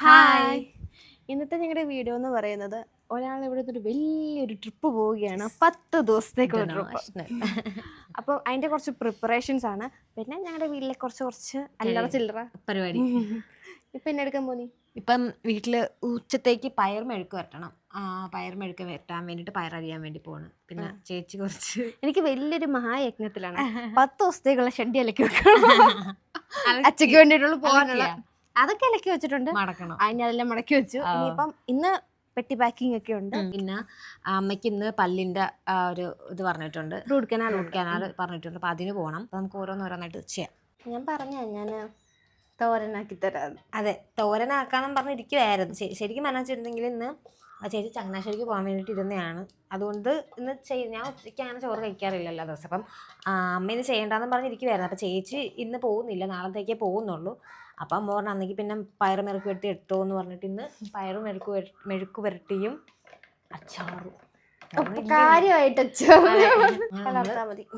Hi. ഇന്നത്തെ ഞങ്ങളുടെ video എന്ന് പറയുന്നത് ഒരാൾ ഇവിടെ നിന്നൊരു വലിയൊരു ട്രിപ്പ് പോവുകയാണ്, 10 ദിവസത്തേക്കുള്ള ട്രിപ്പ്. അപ്പോൾ അതിൻ്റെ കുറച്ച് പ്രിപ്പറേഷൻസ് ആണ്. പിന്നെ ഞങ്ങളുടെ വീട്ടിലെ കുറച്ച് അല്ലറ ചില്ലറ പരിപാടി. ഇപ്പം എന്നെ എടുക്കാൻ പോന്നി. ഇപ്പം വീട്ടിൽ ഉച്ചത്തേക്ക് പയർ മെഴുക്ക് വരട്ടണം. പയർ മെഴുക്ക് വരട്ടാൻ വേണ്ടിയിട്ട് പയറരിയാൻ വേണ്ടി പോവാണ്. പിന്നെ ചേച്ചി കുറച്ച് എനിക്ക് വലിയൊരു മഹായജ്ഞത്തിലാണ് 10 ദിവസത്തേക്കുള്ള ഷെഡ്ഡി അലക്കി വെക്കണം. അച്ഛക്ക് വേണ്ടിയിട്ടുള്ള പോകാനുള്ള അതൊക്കെ ഇലക്കി വെച്ചിട്ടുണ്ട്, മടക്കണം. അതിന് അതെല്ലാം മടക്കി വെച്ചു. ഇനിയിപ്പം ഇന്ന് പെട്ടി പാക്കിംഗ് ഒക്കെ ഉണ്ട്. പിന്നെ അമ്മയ്ക്ക് ഇന്ന് പല്ലിന്റെ ഒരു ഇത് പറഞ്ഞിട്ടുണ്ട്, റൂട്ട് കനാൽ പറഞ്ഞിട്ടുണ്ട്. അപ്പൊ അതിന് പോകണം. അപ്പൊ നമുക്ക് ഓരോന്നോരോന്നായിട്ട് ചെയ്യാം. ഞാൻ ഞാൻ തോരനാക്കി തരാം. അതെ, തോരനാക്കാന്നും പറഞ്ഞിരിക്കുവായിരുന്നു. ശരിക്കും പറഞ്ഞിട്ടുണ്ടെങ്കിൽ ഇന്ന് ചേച്ചി ചങ്ങനാശ്ശേരിക്ക് പോകാൻ വേണ്ടിയിട്ട് ഇരുന്നതാണ്. അതുകൊണ്ട് ഇന്ന് ഞാൻ ഉച്ചയ്ക്ക് അങ്ങനെ ചോറ് കഴിക്കാറില്ല എല്ലാ ദിവസം. അപ്പം അമ്മ ഇന്ന് ചെയ്യേണ്ടെന്ന് പറഞ്ഞിരിക്കുവായിരുന്നു. അപ്പം ചേച്ചി ഇന്ന് പോകുന്നില്ല, നാളത്തേക്കേ പോകുന്നുള്ളൂ. അപ്പം അമ്മ പറഞ്ഞു അന്നെങ്കിൽ പിന്നെ പയറ് മെഴുക്ക് വരട്ടി എടുത്തോ എന്ന് പറഞ്ഞിട്ട് ഇന്ന് പയറ് മെഴുക്ക് വരട്ടിയും അച്ചാറും കാര്യമായിട്ട്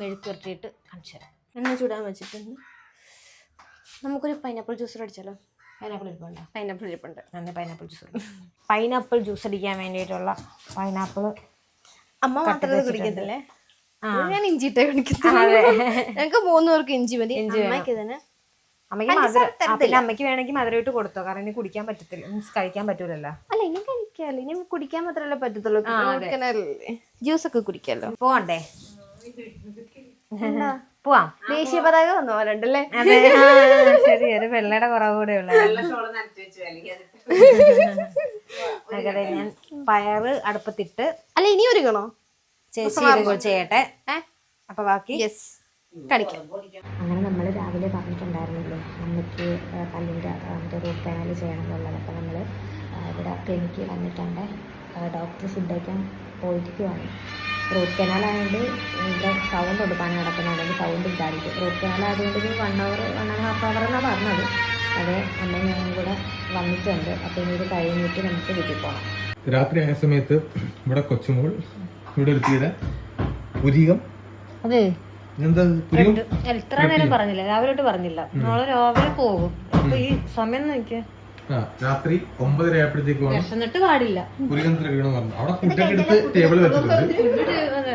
മെഴുക്ക് വരട്ടിയിട്ട് കാണിച്ചു തരാം. എണ്ണ ചൂടാൻ വെച്ചിട്ടുണ്ട്. നമുക്കൊരു പൈനാപ്പിൾ ജ്യൂസ് അടിച്ചാലോ? പൈനാപ്പിൾ ഇരിപ്പുണ്ടോ? പൈനാപ്പിൾ ഇരിപ്പുണ്ട്. അങ്ങനെ പൈനാപ്പിൾ ജ്യൂസ് അടിക്കാൻ വേണ്ടിയിട്ടുള്ള പൈനാപ്പിൾ അമ്മ മാത്രമേ കുടിക്കത്തില്ലേ? ഞാൻ ഇഞ്ചിട്ടേ കുടിക്കത്തില്ല. ഞങ്ങൾക്ക് 3 പേർക്ക് ഇഞ്ചി മതി. അമ്മയ്ക്ക് ഇതിന് അമ്മയ്ക്ക് മധുരം, പിന്നെ അമ്മയ്ക്ക് വേണമെങ്കിൽ മധുരം ഇട്ട് കൊടുത്തോ, കാരണം ഇനി കുടിക്കാൻ പറ്റത്തില്ല, മീൻസ് കഴിക്കാൻ പറ്റൂലല്ലോ. അല്ല, ഇനി കഴിക്കാമല്ലോ, ഇനി കുടിക്കാൻ മാത്രമല്ലേ പറ്റത്തുള്ളൂ. ജ്യൂസ് ഒക്കെ കുടിക്കാമല്ലോ. പോവണ്ടേ? പോവാം. ദേശീയ പതാക വന്നു പോലുണ്ടല്ലേ? അതെ, ശരി. ഒരു വെള്ളയുടെ കുറവ് കൂടെ ഉള്ള. അതെ, ഞാൻ പയറ് അടുപ്പത്തിട്ട്. അല്ല, ഇനി ഒരുക്കണോ? ചേച്ചി ചെയ്യട്ടെ. അപ്പൊ ബാക്കി കാണിക്കാം. അങ്ങനെ നമ്മൾ രാവിലെ പറഞ്ഞിട്ടുണ്ടായിരുന്നില്ലേ അമ്മയ്ക്ക് പല്ലിൻ്റെ റൂട്ട് കനാൽ ചെയ്യണം എന്നുള്ളത്. അപ്പോൾ നമ്മൾ ഇവിടെ ക്ലിനിക്കിൽ വന്നിട്ടുണ്ട്. ഡോക്ടർ ഫുഡ് കഴിക്കാൻ പോയിരിക്കുവാണ്. റൂട്ട് കനാലായതുകൊണ്ട് ഇവിടെ സൗണ്ട് ഉണ്ട്, പണി നടക്കുന്നുണ്ടെങ്കിൽ സൗണ്ട് ഇല്ലായിരിക്കും. റൂട്ട് കനാലായതുകൊണ്ട് 1 hour 1.5 hour എന്നാണ് പറഞ്ഞത്. അതെ, അമ്മയും ഞാനും കൂടെ വന്നിട്ടുണ്ട്. അപ്പോൾ ഇനി ഇത് കഴിഞ്ഞിട്ട് നമുക്ക് വീട്ടിൽ പോകണം. രാത്രി ആയ സമയത്ത് ഇവിടെ കൊച്ചുമോൾ ഇവിടെ എടുത്തിയത് പുരികം. അതെ, എത്ര നേരം പറഞ്ഞില്ല, രാവിലെ പറഞ്ഞില്ല. നാളെ രാവിലെ പോകും. അപ്പൊ ഈ സമയം നോക്കിയാ രാത്രി 9:30 ആയപ്പോഴത്തേക്ക് വിശന്നിട്ട് പാടില്ല. പുരികം തിരക്കണം പറഞ്ഞു. അവിടെ ഫുഡൊക്കെ എടുത്ത് ടേബിൾ വെച്ചിട്ടുണ്ട്.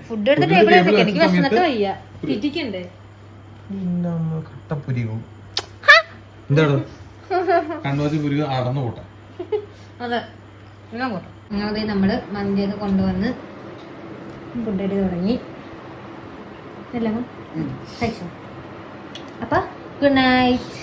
ഫുഡ് എടുത്ത് ടേബിൾ വെച്ചേക്ക്. എനിക്ക് വിശന്നിട്ട് വയ്യ, തിരിക്കണ്ടേ. കട്ടപ്പുരികവും എന്താണ് കണ്ണൂര് പുരികം അടന്നു കൂട്ടാം. അതെ, എല്ലാം കൂട്ടാം. അങ്ങനെ നമ്മള് മന്തിയൊക്കെ കൊണ്ടുവന്ന് ഫുഡ് അടി തുടങ്ങി. എല്ലാം കഴിച്ചോ? അപ്പൊ ഗുഡ് നൈറ്റ്.